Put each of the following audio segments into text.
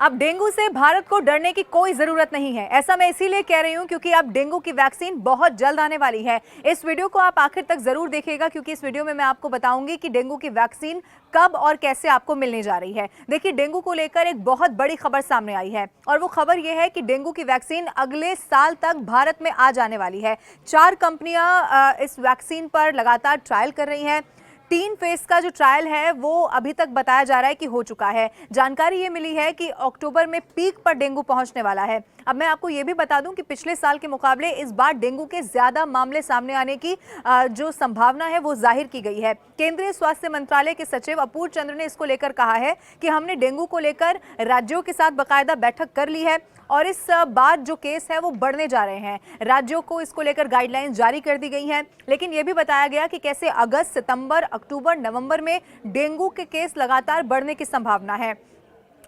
अब डेंगू से भारत को डरने की कोई जरूरत नहीं है। ऐसा मैं इसीलिए कह रही हूं क्योंकि अब डेंगू की वैक्सीन बहुत जल्द आने वाली है। इस वीडियो को आप आखिर तक जरूर देखिएगा क्योंकि इस वीडियो में मैं आपको बताऊंगी कि डेंगू की वैक्सीन कब और कैसे आपको मिलने जा रही है। देखिए, डेंगू को लेकर एक बहुत बड़ी खबर सामने आई है और वो खबर ये है कि डेंगू की वैक्सीन अगले साल तक भारत में आ जाने वाली है। 4 कंपनियां इस वैक्सीन पर लगातार ट्रायल कर रही हैं। 3 फेज का जो ट्रायल है वो अभी तक बताया जा रहा है कि हो चुका है। जानकारी ये मिली है कि अक्टूबर में पीक पर डेंगू पहुंचने वाला है। अब मैं आपको ये भी बता दूं कि पिछले साल के मुकाबले इस बार डेंगू के ज्यादा मामले सामने आने की जो संभावना है वो जाहिर की गई है। केंद्रीय स्वास्थ्य मंत्रालय के सचिव अपूर्व चंद्र ने इसको लेकर कहा है कि हमने डेंगू को लेकर राज्यों के साथ बाकायदा बैठक कर ली है और इस बार जो केस है वो बढ़ने जा रहे हैं। राज्यों को इसको लेकर गाइडलाइंस जारी कर दी गई हैं, लेकिन यह भी बताया गया कि कैसे अगस्त, सितंबर, अक्टूबर, नवंबर में डेंगू के केस लगातार बढ़ने की संभावना है।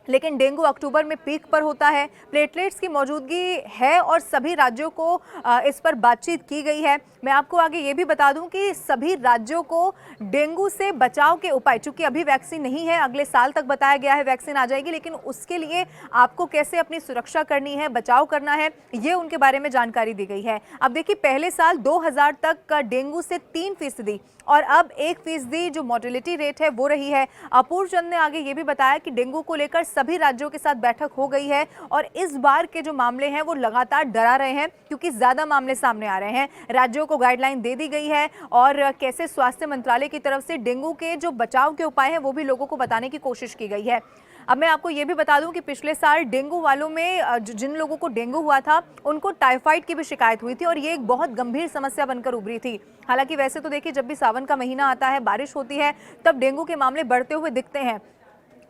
लेकिन डेंगू अक्टूबर में पीक पर होता है। प्लेटलेट्स की मौजूदगी है और सभी राज्यों को इस पर बातचीत की गई है। मैं आपको आगे ये भी बता दूं कि सभी राज्यों को डेंगू से बचाव के उपाय, चूंकि अभी वैक्सीन नहीं है, अगले साल तक बताया गया है वैक्सीन आ जाएगी, लेकिन उसके लिए आपको कैसे अपनी सुरक्षा करनी है, बचाव करना है, ये उनके बारे में जानकारी दी गई है। अब देखिए, पहले साल 2000 तक का डेंगू से 3% और अब 1% जो मोर्टेलिटी रेट है वो रही है। अपूर्व चंद ने आगे ये भी बताया कि डेंगू को लेकर सभी राज्यों के साथ बैठक हो गई है और इस बार के जो मामले हैं वो लगातार डरा रहे हैं क्योंकि ज्यादा मामले सामने आ रहे हैं। राज्यों को गाइडलाइन दे दी गई है और कैसे स्वास्थ्य मंत्रालय की तरफ से डेंगू के जो बचाव के उपाय हैं वो भी लोगों को बताने की कोशिश की गई है। अब मैं आपको ये भी बता दूं कि पिछले साल डेंगू वालों में जिन लोगों को डेंगू हुआ था उनको टाइफाइड की भी शिकायत हुई थी और ये एक बहुत गंभीर समस्या बनकर उभरी थी। हालांकि वैसे तो देखिए, जब भी सावन का महीना आता है, बारिश होती है, तब डेंगू के मामले बढ़ते हुए दिखते हैं,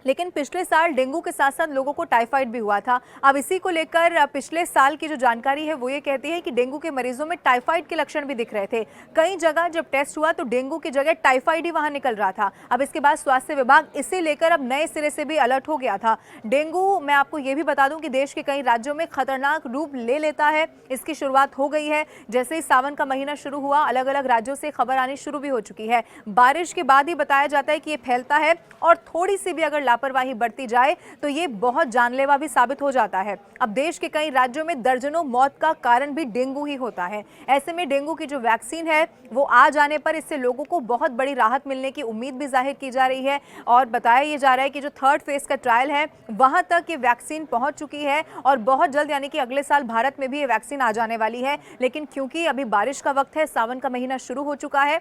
लेकिन पिछले साल डेंगू के साथ साथ लोगों को टाइफाइड भी हुआ था। अब इसी को लेकर पिछले साल की जो जानकारी है वो ये कहती है कि डेंगू के मरीजों में टाइफाइड के लक्षण भी दिख रहे थे। कई जगह जब टेस्ट हुआ तो डेंगू की जगह टाइफाइड ही वहां निकल रहा था। अब इसके बाद स्वास्थ्य विभाग इसे लेकर अब नए सिरे से भी अलर्ट हो गया था। डेंगू, मैं आपको ये भी बता दूं कि देश के कई राज्यों में खतरनाक रूप ले लेता है। इसकी शुरुआत हो गई है। जैसे ही सावन का महीना शुरू हुआ, अलग अलग राज्यों से खबर आनी शुरू भी हो चुकी है। बारिश के बाद ही बताया जाता है कि ये फैलता है और थोड़ी सी भी अगर लापरवाही बढ़ती जाए तो ये बहुत जानलेवा भी साबित हो जाता है। अब देश के कई राज्यों में दर्जनों मौत का कारण भी डेंगू ही होता है। ऐसे में डेंगू की जो वैक्सीन है वो आ जाने पर इससे लोगों को बहुत बड़ी राहत मिलने की उम्मीद भी जाहिर की जा रही है और बताया ये जा रहा है कि जो 3rd फेज का ट्रायल है वहां तक ये वैक्सीन पहुंच चुकी है और बहुत जल्द, यानी कि अगले साल भारत में भी ये वैक्सीन आ जाने वाली है। लेकिन क्योंकि अभी बारिश का वक्त है, सावन का महीना शुरू हो चुका है,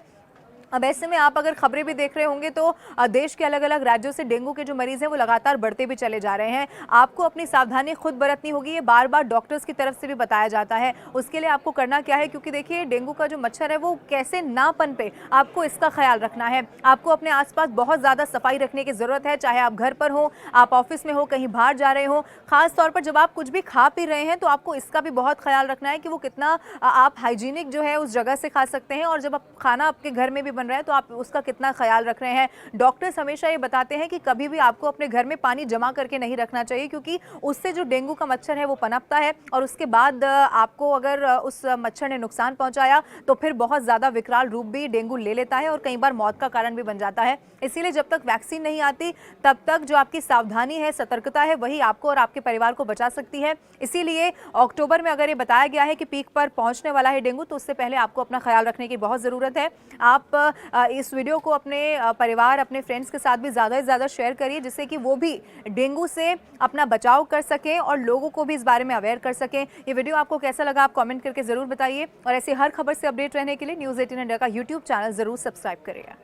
अब ऐसे में आप अगर खबरें भी देख रहे होंगे तो देश के अलग अलग राज्यों से डेंगू के जो मरीज हैं वो लगातार बढ़ते भी चले जा रहे हैं। आपको अपनी सावधानी खुद बरतनी होगी, ये बार बार डॉक्टर्स की तरफ से भी बताया जाता है। उसके लिए आपको करना क्या है, क्योंकि देखिए, डेंगू का जो मच्छर है वो कैसे ना पनपे, आपको इसका ख्याल रखना है। आपको अपने आसपास बहुत ज़्यादा सफाई रखने की ज़रूरत है, चाहे आप घर पर हो, आप ऑफिस में हो, कहीं बाहर जा रहे हो। खास तौर पर जब आप कुछ भी खा पी रहे हैं तो आपको इसका भी बहुत ख्याल रखना है कि वो कितना आप हाइजीनिक जो है उस जगह से खा सकते हैं और जब आप खाना आपके घर में भी बन रहा है तो आप उसका कितना ख्याल रख रहे हैं। डॉक्टर्स हमेशा ये बताते हैं कि कभी भी आपको अपने घर में पानी जमा करके नहीं रखना चाहिए क्योंकि उससे जो डेंगू का मच्छर है वो पनपता है और उसके बाद आपको अगर उस मच्छर ने नुकसान पहुंचाया तो फिर बहुत ज़्यादा विकराल रूप भी डेंगू ले लेता है और कई बार मौत का कारण भी बन जाता है। इसीलिए जब तक वैक्सीन नहीं आती तब तक जो आपकी सावधानी है, सतर्कता है, वही आपको और आपके परिवार को बचा सकती है। इसीलिए अक्टूबर में अगर ये बताया गया है कि पीक पर पहुंचने वाला है डेंगू, तो उससे पहले आपको अपना ख्याल रखने की बहुत ज़रूरत है। आप इस वीडियो को अपने परिवार, अपने फ्रेंड्स के साथ भी ज़्यादा से ज़्यादा शेयर करिए जिससे कि वो भी डेंगू से अपना बचाव कर सकें और लोगों को भी इस बारे में अवेयर कर सकें। ये वीडियो आपको कैसा लगा आप कमेंट करके ज़रूर बताइए और ऐसी हर खबर से अपडेट रहने के लिए न्यूज़ 18 इंडिया का यूट्यूब चैनल ज़रूर सब्सक्राइब करिएगा।